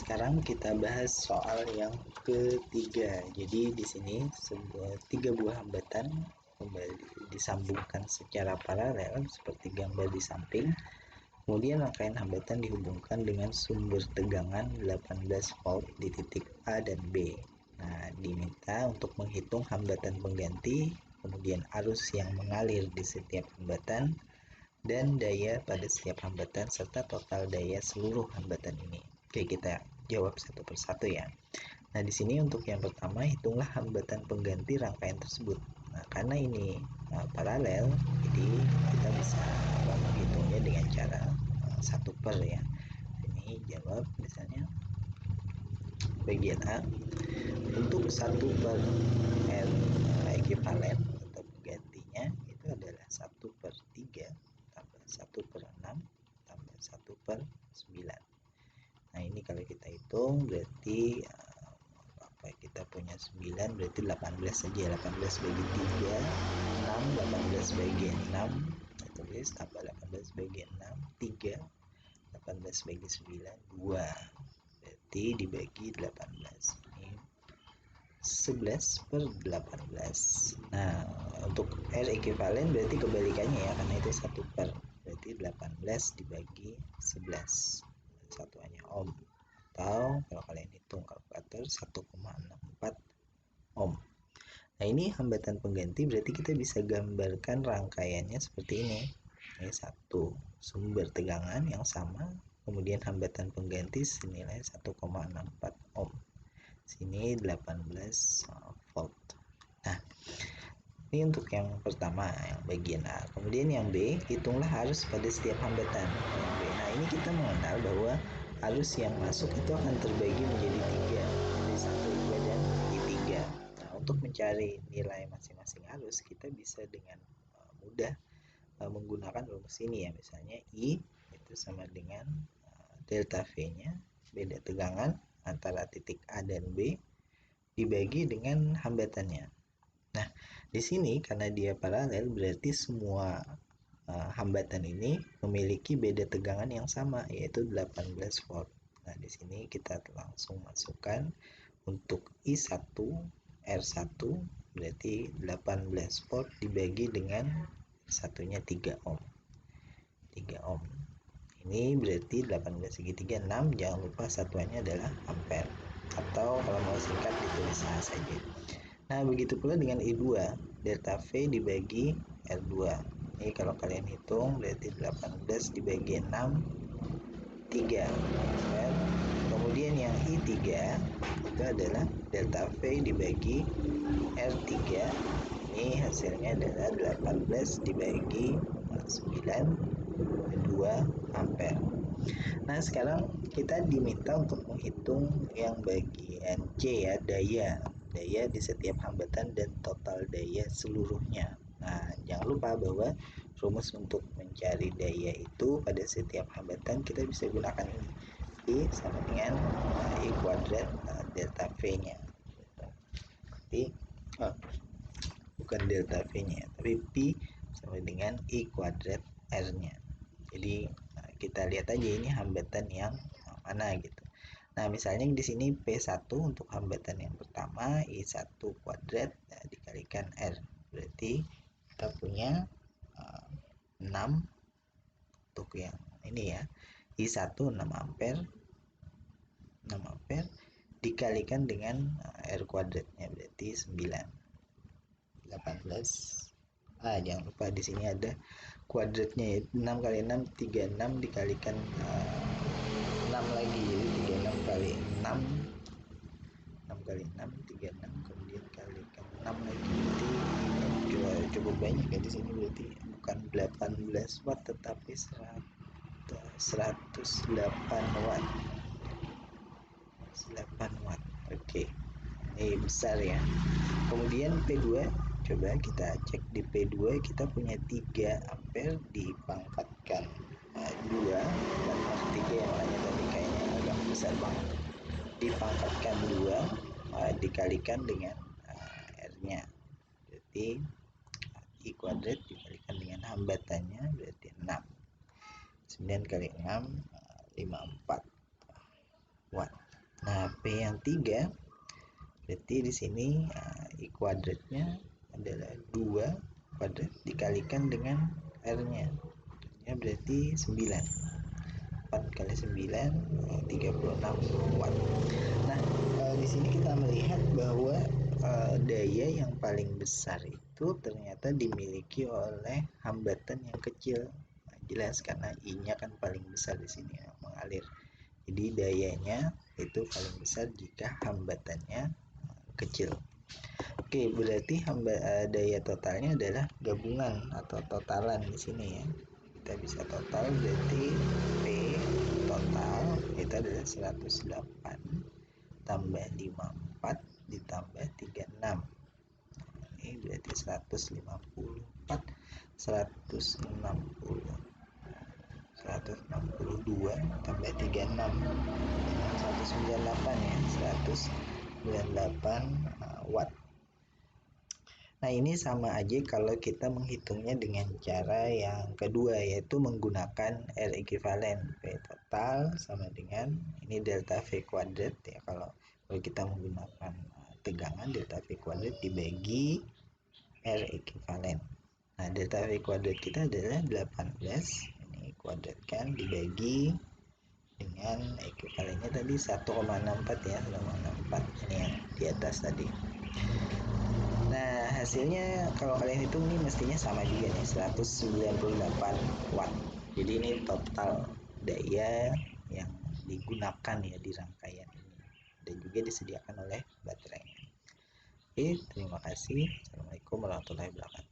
sekarang kita bahas soal yang ketiga. Jadi di sini tiga buah hambatan kembali disambungkan secara paralel seperti gambar di samping. Kemudian rangkaian hambatan dihubungkan dengan sumber tegangan 18 volt di titik A dan B. Nah, diminta untuk menghitung hambatan pengganti, kemudian arus yang mengalir di setiap hambatan, dan daya pada setiap hambatan serta total daya seluruh hambatan ini. Oke, kita jawab satu persatu ya. Nah, di sini untuk yang pertama, hitunglah hambatan pengganti rangkaian tersebut. Nah, karena ini paralel, jadi kita bisa menghitungnya dengan cara 1 per ya. Ini jawab misalnya bagian A, untuk 1 per R ekivalen atau penggantinya itu adalah 1 per 3 tambah 1 per 6 tambah 1 per 9. Nah, ini kalau kita hitung berarti kita punya 9 berarti 18 saja. 18 bagi 3 6, 18 bagi 6 kita tulis tambah 18 bagi 6 3, 18 bagi 9 2, berarti dibagi 18 ini 11 per 18. Nah, untuk R ekivalen berarti kebalikannya ya, karena itu 1 per, berarti 18 dibagi 11 satuannya ohm, atau kalau kalian hitung kalkulator 1,64 ohm. Nah, ini hambatan pengganti, berarti kita bisa gambarkan rangkaiannya seperti ini. Ini satu sumber tegangan yang sama, kemudian hambatan pengganti senilai 1,64 ohm. Sini 18 volt. Nah, ini untuk yang pertama, yang bagian A. Kemudian yang B, hitunglah arus pada setiap hambatan. Yang B. Nah, ini kita mengenal bahwa arus yang masuk itu akan terbagi menjadi 3, I1, I2, dan I3. Nah, untuk mencari nilai masing-masing arus, kita bisa dengan mudah menggunakan rumus ini ya. Misalnya I itu sama dengan delta V-nya, beda tegangan antara titik A dan B, dibagi dengan hambatannya. Nah, di sini karena dia paralel berarti semua hambatan ini memiliki beda tegangan yang sama, yaitu 18 volt. Nah, di sini kita langsung masukkan untuk I1 R1 berarti 18 volt dibagi dengan satunya 3 ohm. 3 ohm. Ini berarti 18 bagi 3 6, jangan lupa satuannya adalah ampere, atau kalau mau singkat ditulis A saja. Nah, begitu pula dengan I2, delta V dibagi R2. Ini kalau kalian hitung berarti 18 dibagi 6 3. Kemudian yang I3 itu adalah delta V dibagi R3. Ini hasilnya adalah 18 dibagi 9 2 ampere. Nah, sekarang kita diminta untuk menghitung yang bagian C ya, daya di setiap hambatan dan total daya seluruhnya. Nah, jangan lupa bahwa rumus untuk mencari daya itu pada setiap hambatan kita bisa gunakan ini. I sama dengan I kuadrat delta V-nya. Tapi bukan delta V-nya, tapi Pi sama dengan I kuadrat R-nya. Jadi kita lihat aja ini hambatan yang mana gitu. Nah, misalnya di sini P1 untuk hambatan yang pertama I1 kuadrat dikalikan R. Berarti kita punya 6 untuk yang ini ya. I1 6 ampere. 6 ampere dikalikan dengan R kuadratnya berarti 9. 18. Jangan lupa di sini ada kuadratnya ya. 6 kali 6 36 dikalikan 6 lagi, jadi 36 kali 6 6 kali 6 36, kemudian kalikan 6 lagi, berarti cukup banyak ya di sini, berarti bukan 18 watt tetapi 108 watt. 8 watt. Oke. Ini besar ya. Kemudian P2, coba kita cek di P2 kita punya 3 ampere dipangkatkan 2, dan 3 yang lainnya tadi kayaknya agak besar banget. Dipangkatkan 2 dikalikan dengan R-nya. Berarti I kuadrat dikalikan dengan hambatannya berarti 6. 9 kali 6 54 watt. 3, berarti di sini I kuadratnya adalah 2 kuadrat dikalikan dengan R-nya. R-nya berarti 9. 4 kali 9 36 watt. Nah, di sini kita melihat bahwa daya yang paling besar itu ternyata dimiliki oleh hambatan yang kecil. Nah, jelas karena I-nya kan paling besar di sini mengalir. Jadi dayanya itu paling besar jika hambatannya kecil. Oke, berarti daya totalnya adalah gabungan atau totalan di sini ya. Kita bisa total, berarti P total itu adalah 108 tambah 54 ditambah 36. Ini berarti 154, 162 tambah 36 dengan 198 ya, 198 watt. Nah, ini sama aja kalau kita menghitungnya dengan cara yang kedua, yaitu menggunakan R ekuivalen. P total sama dengan ini delta V kuadrat ya. Kalau kita menggunakan tegangan, delta V kuadrat dibagi R ekuivalen. Nah, delta V kuadrat kita adalah 18. Ini kuadratkan dibagi dengan ekuivalennya tadi 1,64 ya, 1,64 ini yang di atas tadi. Nah, hasilnya kalau kalian hitung ini mestinya sama juga nih, 198 watt. Jadi ini total daya yang digunakan ya di rangkaian ini dan juga disediakan oleh baterainya. Oke, terima kasih. Assalamualaikum warahmatullahi wabarakatuh.